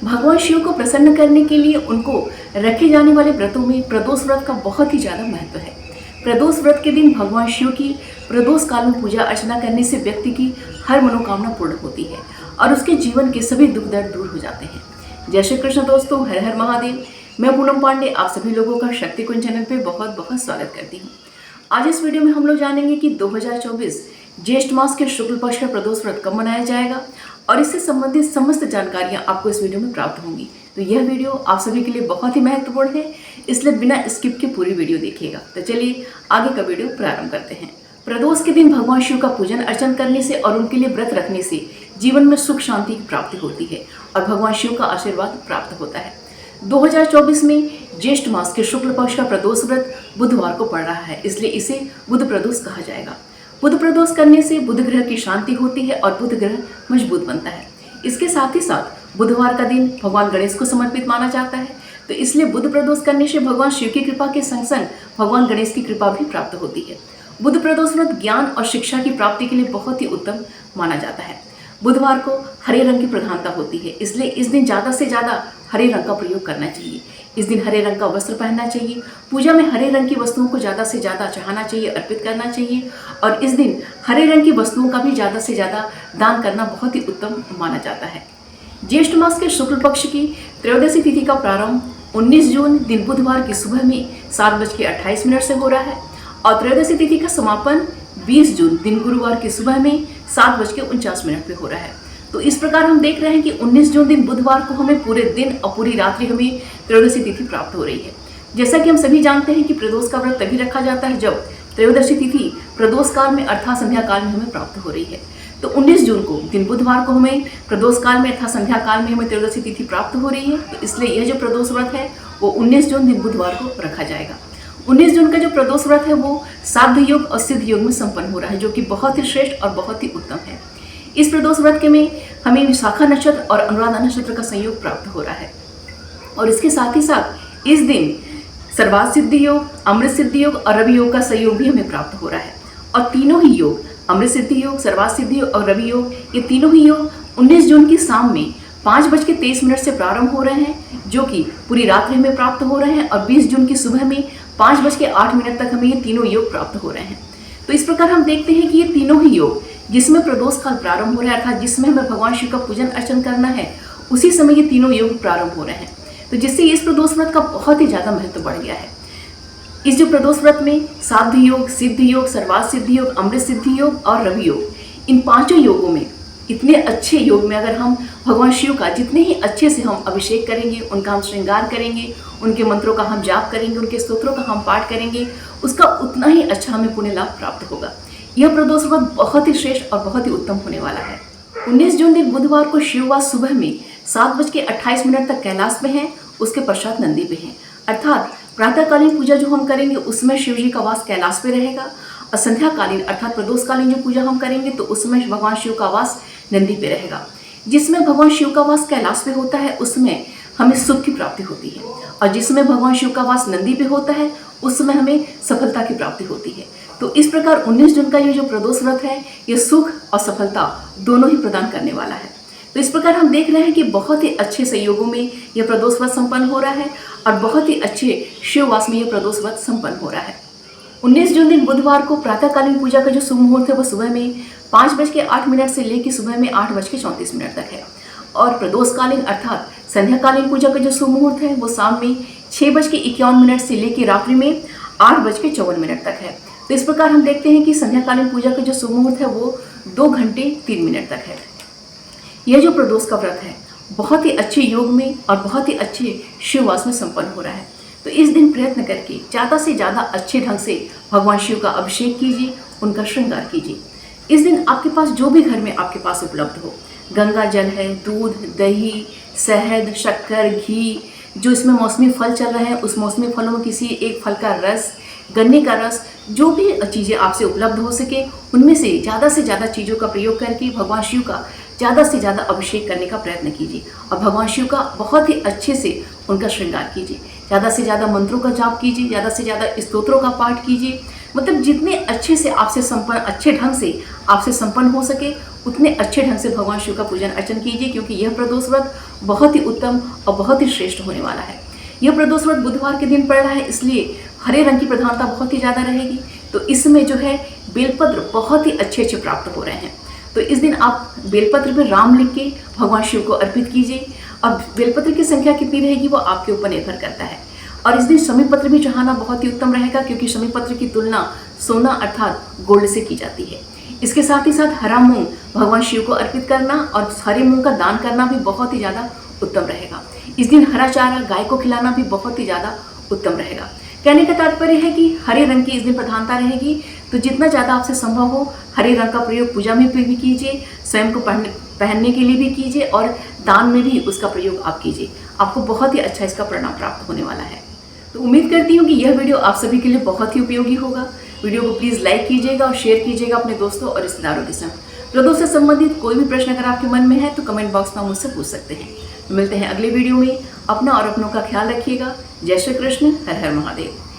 भगवान शिव को प्रसन्न करने के लिए उनको रखे जाने वाले व्रतों में प्रदोष व्रत का बहुत ही ज़्यादा महत्व है। प्रदोष व्रत के दिन भगवान शिव की प्रदोष काल में पूजा अर्चना करने से व्यक्ति की हर मनोकामना पूर्ण होती है और उसके जीवन के सभी दुख दर्द दूर हो जाते हैं। जय श्री कृष्ण दोस्तों, हर हर महादेव। मैं पूनम पांडे आप सभी लोगों का शक्ति कुंज चैनल पे बहुत बहुत स्वागत करती हूँ। आज इस वीडियो में हम लोग जानेंगे कि 2024 ज्येष्ठ मास के शुक्ल पक्ष का प्रदोष व्रत कब मनाया जाएगा और इससे संबंधित समस्त जानकारियां आपको इस वीडियो में प्राप्त होंगी। तो यह वीडियो आप सभी के लिए बहुत ही महत्वपूर्ण है, इसलिए बिना स्किप के पूरी वीडियो देखिएगा। तो चलिए आगे का वीडियो प्रारंभ करते हैं। प्रदोष के दिन भगवान शिव का पूजन अर्चन करने से और उनके लिए व्रत रखने से जीवन में सुख शांति की प्राप्ति होती है और भगवान शिव का आशीर्वाद प्राप्त होता है। 2024 में ज्येष्ठ मास के शुक्ल पक्ष का प्रदोष व्रत बुधवार को पड़ रहा है, इसलिए इसे बुध प्रदोष कहा जाएगा। बुध प्रदोष करने से बुध ग्रह की शांति होती है और बुध ग्रह मजबूत बनता है। इसके साथ ही साथ बुधवार का दिन भगवान गणेश को समर्पित माना जाता है, तो इसलिए बुध प्रदोष करने से भगवान शिव की कृपा के संग संग भगवान गणेश की कृपा भी प्राप्त होती है। बुध प्रदोष व्रत ज्ञान और शिक्षा की प्राप्ति के लिए बहुत ही उत्तम माना जाता है। बुधवार को हरे रंग की प्रधानता होती है, इसलिए इस दिन ज़्यादा से ज़्यादा हरे रंग का प्रयोग करना चाहिए। इस दिन हरे रंग का वस्त्र पहनना चाहिए। पूजा में हरे रंग की वस्तुओं को ज़्यादा से ज़्यादा चढ़ाना चाहिए, अर्पित करना चाहिए और इस दिन हरे रंग की वस्तुओं का भी ज़्यादा से ज़्यादा दान करना बहुत ही उत्तम माना जाता है। ज्येष्ठ मास के शुक्ल पक्ष की त्रयोदशी तिथि का प्रारंभ 19 जून दिन बुधवार की सुबह में 7:28 से हो रहा है और त्रयोदशी तिथि का समापन 20 जून दिन गुरुवार की सुबह में 7:49 पे हो रहा है। तो इस प्रकार हम देख रहे हैं कि 19 जून दिन बुधवार को हमें पूरे दिन और पूरी रात्रि हमें त्रयोदशी तिथि प्राप्त हो रही है। जैसा कि हम सभी जानते हैं कि प्रदोष का व्रत तभी रखा जाता है जब त्रयोदशी तिथि प्रदोष काल में अर्थात संध्या काल में हमें प्राप्त हो रही है। तो 19 जून को दिन बुधवार को हमें प्रदोष काल में अर्थात संध्या काल में हमें त्रयोदशी तिथि प्राप्त हो रही है, तो इसलिए यह जो प्रदोष व्रत है वो 19 जून दिन बुधवार को रखा जाएगा। 19 जून का जो प्रदोष व्रत है वो साध्य योग और सिद्ध योग में संपन्न हो रहा है, जो कि बहुत ही श्रेष्ठ और बहुत ही उत्तम है। इस प्रदोष व्रत के में हमें विशाखा नक्षत्र और अनुराधा नक्षत्र का संयोग प्राप्त हो रहा है और इसके साथ ही साथ इस दिन सर्वार्थ सिद्धि योग, अमृत सिद्धि योग और रवि योग का संयोग भी हमें प्राप्त हो रहा है। और तीनों ही योग, अमृत सिद्धि योग, सर्वार्थ सिद्धि योग और रवि योग, ये तीनों ही योग 19 जून की शाम में 5:23 से प्रारंभ हो रहे हैं, जो कि पूरी रात्रि में प्राप्त हो रहे हैं और 20 जून की सुबह में 5:08 तक हमें ये तीनों योग प्राप्त हो रहे हैं। तो इस प्रकार हम देखते हैं कि ये तीनों ही योग जिसमें प्रदोष काल प्रारंभ हो रहा है अर्थात जिसमें हमें भगवान शिव का पूजन अर्चन करना है, उसी समय ये तीनों योग प्रारंभ हो रहे हैं। तो जिससे इस प्रदोष व्रत का बहुत ही ज़्यादा महत्व बढ़ गया है। इस जो प्रदोष व्रत में साध्य योग, सिद्धि योग, सर्वार्थ सिद्धि योग, अमृत सिद्धि योग और रवि योग, इन पांचों योगों में इतने अच्छे योग में अगर हम भगवान शिव का जितने ही अच्छे से हम अभिषेक करेंगे, उनका हम श्रृंगार करेंगे, उनके मंत्रों का हम जाप करेंगे, उनके स्तोत्रों का हम पाठ करेंगे, उसका उतना ही अच्छा हमें पुण्य लाभ प्राप्त होगा। यह प्रदोष व्रत बहुत ही श्रेष्ठ और बहुत ही उत्तम होने वाला है। 19 जून दिन बुधवार को शिववास सुबह में 7:28 तक कैलाश में है, उसके पश्चात नंदी पे है। अर्थात प्रातःकालीन पूजा जो हम करेंगे उसमें शिव जी का वास कैलाश पे रहेगा और संध्याकालीन अर्थात प्रदोषकालीन जो पूजा हम करेंगे तो उसमें भगवान शिव का वास नंदी पे रहेगा। जिसमें भगवान शिव का वास कैलाश पे होता है उसमें हमें सुख की प्राप्ति होती है और जिसमें भगवान शिव का वास नंदी पे होता है उसमें हमें सफलता की प्राप्ति होती है। तो इस प्रकार 19 जून का ये जो प्रदोष व्रत है ये सुख और सफलता दोनों ही प्रदान करने वाला है। तो इस प्रकार हम देख रहे हैं कि बहुत ही अच्छे संयोगों में यह प्रदोष व्रत संपन्न हो रहा है और बहुत ही अच्छे शिववास में यह प्रदोष व्रत संपन्न हो रहा है। 19 जून दिन बुधवार को प्रातःकालीन पूजा का जो शुभ मुहूर्त है वो सुबह में 5:08 से लेकर सुबह में 8:34 तक है और प्रदोषकालीन अर्थात संध्याकालीन पूजा का जो शुभ मुहूर्त है वो शाम में 6:51 से लेकर रात्रि में 8:54 तक है। तो इस प्रकार हम देखते हैं कि संध्याकालीन पूजा का जो शुभ मुहूर्त है वो 2 घंटे 3 मिनट तक है। यह जो प्रदोष का व्रत है बहुत ही अच्छे योग में और बहुत ही अच्छे शिववास में संपन्न हो रहा है। तो इस दिन प्रयत्न करके ज़्यादा से ज़्यादा अच्छे ढंग से भगवान शिव का अभिषेक कीजिए, उनका श्रृंगार कीजिए। इस दिन आपके पास जो भी घर में आपके पास उपलब्ध हो, गंगा जल है, दूध, दही, शहद, शक्कर, घी, जो इसमें मौसमी फल चल रहे हैं उस मौसमी फलों में किसी एक फल का रस, गन्ने का रस, जो भी चीज़ें आपसे उपलब्ध हो सके उनमें से ज़्यादा चीज़ों का प्रयोग करके भगवान शिव का ज़्यादा से ज़्यादा अभिषेक करने का प्रयत्न कीजिए और भगवान शिव का बहुत ही अच्छे से उनका श्रृंगार कीजिए। ज़्यादा से ज़्यादा मंत्रों का जाप कीजिए, ज़्यादा से ज़्यादा स्तोत्रों का पाठ कीजिए। मतलब जितने अच्छे से आपसे संपन्न अच्छे ढंग से आपसे संपन्न हो सके उतने अच्छे ढंग से भगवान शिव का पूजन अर्चन कीजिए, क्योंकि यह प्रदोष व्रत बहुत ही उत्तम और बहुत ही श्रेष्ठ होने वाला है। यह प्रदोष व्रत बुधवार के दिन पड़ रहा है, इसलिए हरे रंग की प्रधानता बहुत ही ज़्यादा रहेगी। तो इसमें जो है बेलपत्र बहुत ही अच्छे अच्छे प्राप्त हो रहे हैं। तो इस दिन आप बेलपत्र पर राम लिख के भगवान शिव को अर्पित कीजिए। अब बेलपत्र की संख्या कितनी रहेगी वो आपके ऊपर निर्भर करता है। और इस दिन शमी पत्र भी चढ़ाना बहुत ही उत्तम रहेगा, क्योंकि शमी पत्र की तुलना सोना अर्थात गोल्ड से की जाती है। इसके साथ ही साथ हरा मूंग भगवान शिव को अर्पित करना और हरे मूंग का दान करना भी बहुत ही ज़्यादा उत्तम रहेगा। इस दिन हरा चारा गाय को खिलाना भी बहुत ही ज़्यादा उत्तम रहेगा। कहने का तात्पर्य है कि हरे रंग की इस दिन प्रधानता रहेगी, तो जितना ज़्यादा आपसे संभव हो हरे रंग का प्रयोग पूजा में भी कीजिए, स्वयं को पहनने के लिए भी कीजिए और दान में भी उसका प्रयोग आप कीजिए। आपको बहुत ही अच्छा इसका परिणाम प्राप्त होने वाला है। तो उम्मीद करती हूँ कि यह वीडियो आप सभी के लिए बहुत ही उपयोगी होगा। वीडियो को प्लीज़ लाइक कीजिएगा और शेयर कीजिएगा अपने दोस्तों और रिश्तेदारों के साथ। प्रदोष से संबंधित कोई भी प्रश्न अगर आपके मन में है तो कमेंट बॉक्स में मुझसे पूछ सकते हैं। मिलते हैं अगले वीडियो में। अपना और अपनों का ख्याल रखिएगा। जय श्री कृष्ण। हर हर महादेव।